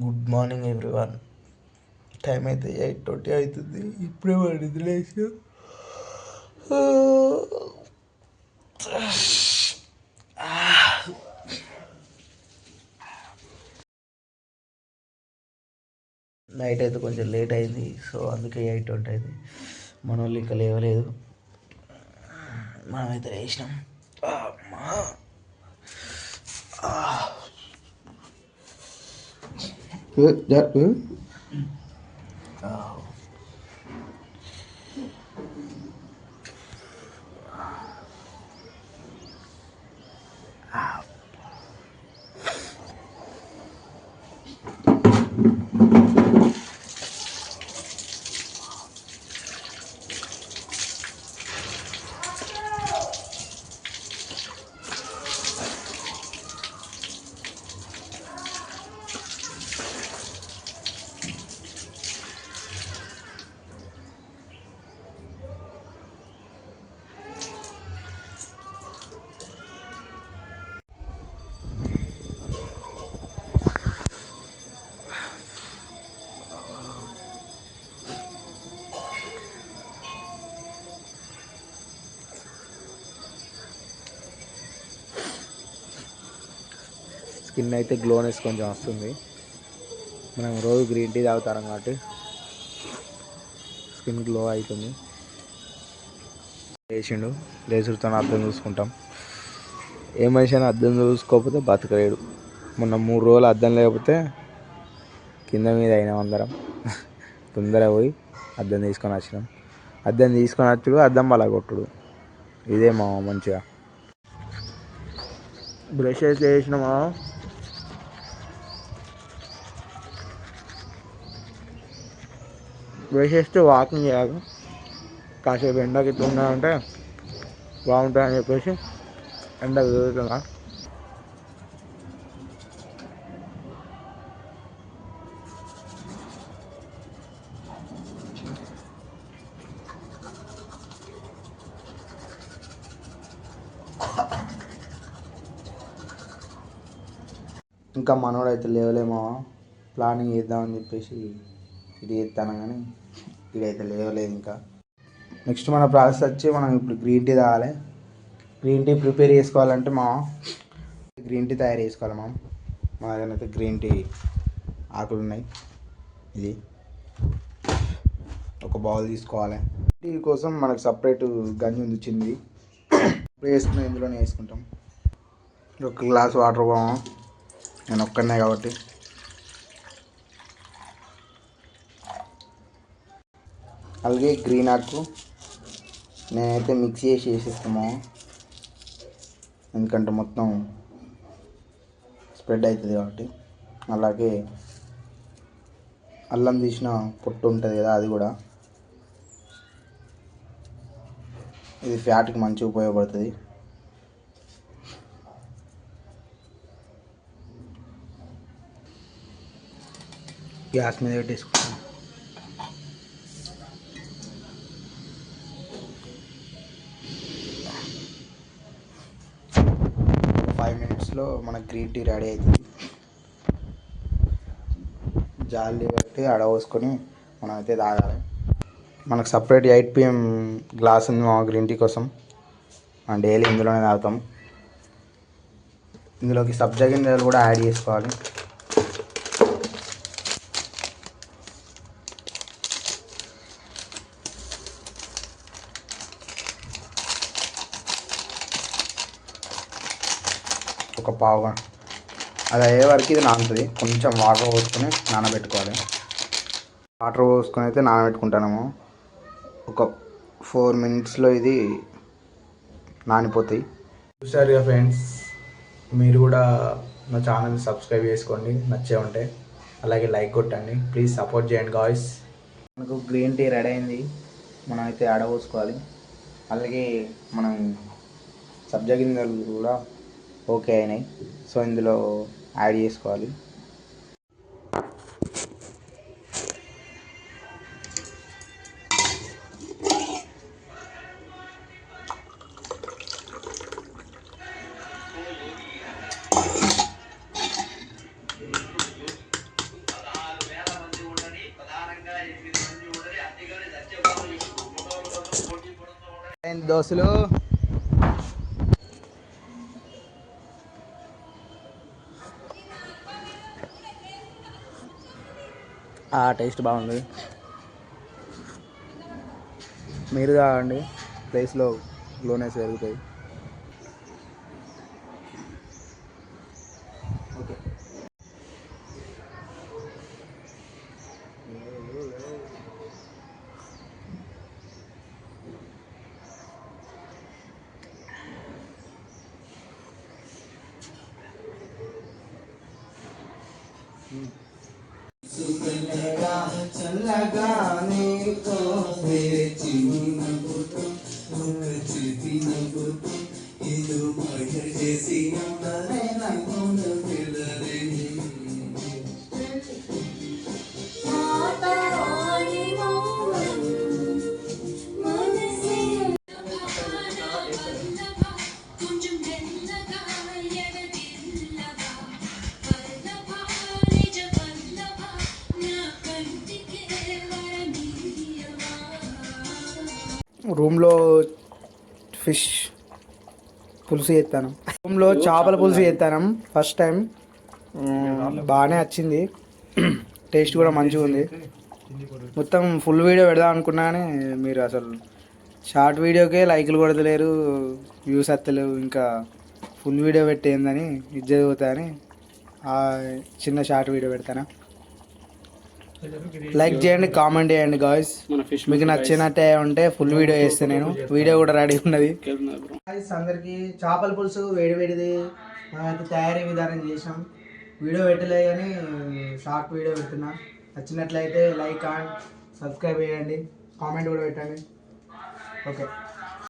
Good morning everyone. Time అయితే 8:20 అవుతుంది. ఇప్పుడే పడింది లేచి. నైట్ అయితే కొంచెం లేట్ అయింది, సో అందుకే 8:20 అయింది. మన వాళ్ళు ఇంకా లేవలేదు, మనమైతే లేచినాం. స్కిన్ అయితే గ్లోనెస్ కొంచెం వస్తుంది. మనం రోజు గ్రీన్ టీ తాగుతాం కాబట్టి స్కిన్ గ్లో అవుతుంది. లేచిండు, లేచుడుతో అర్థం చూసుకుంటాం. ఏ మనిషి అయినా అద్దం చూసుకోకపోతే బతకలేడు. మొన్న 3 రోజులు అద్దం లేకపోతే కింద మీద అయినాం అందరం. తొందరగా పోయి అద్దం తీసుకొని వచ్చినాం. అద్దం తీసుకొని వచ్చుడు, అద్దం పలగొట్టుడు, ఇదే మా మంచిగా. బ్రష్ అయితే వేసినామా, బ్రష్ వేస్తే వాకింగ్ చేయాలి. కాసేపు ఎండకి ఇట్లా ఉన్నాయంటే బాగుంటుందని చెప్పేసి ఎండకు తిరుగుతున్నా. ఇంకా మనోడు అయితే లేవలేమో, ప్లానింగ్ చేద్దామని చెప్పేసి ఇది చేస్తాను కానీ ఇదైతే లేవలేదు ఇంకా. నెక్స్ట్ మన ప్రాసెస్ వచ్చి మనం ఇప్పుడు గ్రీన్ టీ తాగాలి. గ్రీన్ టీ ప్రిపేర్ చేసుకోవాలంటే గ్రీన్ టీ తయారు చేసుకోవాలి. మా దగ్గర అయితే గ్రీన్ టీ ఆకులు ఉన్నాయి. ఇది ఒక బౌల్ తీసుకోవాలి. టీ కోసం మనకు సపరేట్ గంజి ఉంది చిన్నది, ఇప్పుడు వేసుకుని ఇందులోనే వేసుకుంటాం. ఒక గ్లాస్ వాటర్ పోవా, నేను ఒక్కనే కాబట్టి. అలాగే గ్రీన్ ఆకు నేనైతే మిక్స్ చేసి వేసేస్తాము, ఎందుకంటే మొత్తం స్ప్రెడ్ అవుతుంది కాబట్టి. అలాగే అల్లం తీసిన పొట్టు ఉంటుంది కదా, అది కూడా. ఇది ఫ్యాట్కి మంచిగా ఉపయోగపడుతుంది. గ్యాస్ మీద పెట్టేసుకుంటాం. ఫైవ్ మినిట్స్లో మన గ్రీన్ టీ రెడీ అవుతుంది. జాలి పెట్టి ఆడపోసుకొని మనం అయితే తాగాలి. మనకు సపరేట్ 8 PM గ్లాస్ ఉంది మా గ్రీన్ టీ కోసం. మనం డైలీ ఇందులోనే తాగుతాం. ఇందులోకి సబ్జా గింజలు కూడా యాడ్ చేసుకోవాలి. ఒక పావుగా అది అయ్యే వరకు ఇది నానుతుంది. కొంచెం వాటర్ పోసుకొని నానబెట్టుకోవాలి. వాటర్ పోసుకొని అయితే నానబెట్టుకుంటాము. ఒక 4 మినిట్స్లో ఇది నానిపోతాయి. చూసారుగా ఫ్రెండ్స్, మీరు కూడా నా ఛానల్ని సబ్స్క్రైబ్ చేసుకోండి నచ్చే ఉంటే. అలాగే లైక్ కొట్టండి, ప్లీజ్ సపోర్ట్ చేయండి గాయ్స్. మనకు గ్రీన్ టీ రెడీ అయింది, మనం అయితే ఆడపోసుకోవాలి. అలాగే మనం సబ్జా గింజలు కూడా ఓకే అయినాయి, సో ఇందులో యాడ్ చేసుకోవాలి. దోశలు. టేస్ట్ బాగుంది. మీరు కావండి, ప్లేస్లో గ్లోనెస్ పెరుగుతుంది. ఓకే. చల్లగా నీతో వేచి నవ్వుతూ చేతి నవ్వుతూ ఇది మాట చేసి రూమ్లో ఫిష్ పులుసు చేస్తాను. రూమ్లో చేపల పులుసు చేస్తాను ఫస్ట్ టైం. బాగానే వచ్చింది, టేస్ట్ కూడా మంచిగా ఉంది. మొత్తం ఫుల్ వీడియో పెడదాం అనుకున్నా కానీ మీరు అసలు షార్ట్ వీడియోకే లైకులు కొడతలేరు, వ్యూస్ వస్తలేవు. ఇంకా ఫుల్ వీడియో పెట్టేందని ఇజ్జత్ పోతాయని చిన్న షార్ట్ వీడియో పెడతాను. లైక్ చేయండి, కామెంట్ చేయండి గాయ్స్. మీకు నచ్చినట్టే ఉంటే ఫుల్ వీడియో చేస్తే నేను వీడియో కూడా రెడీ ఉన్నది. అందరికి చేపల పులుసు వేడివేడిది మనమైతే తయారీ విధానం చేసాం. వీడియో పెట్టలే కానీ షార్ట్ వీడియో పెడుతున్నా. నచ్చినట్లయితే లైక్ అండ్ సబ్స్క్రైబ్ చేయండి, కామెంట్ కూడా పెట్టండి. ఓకే.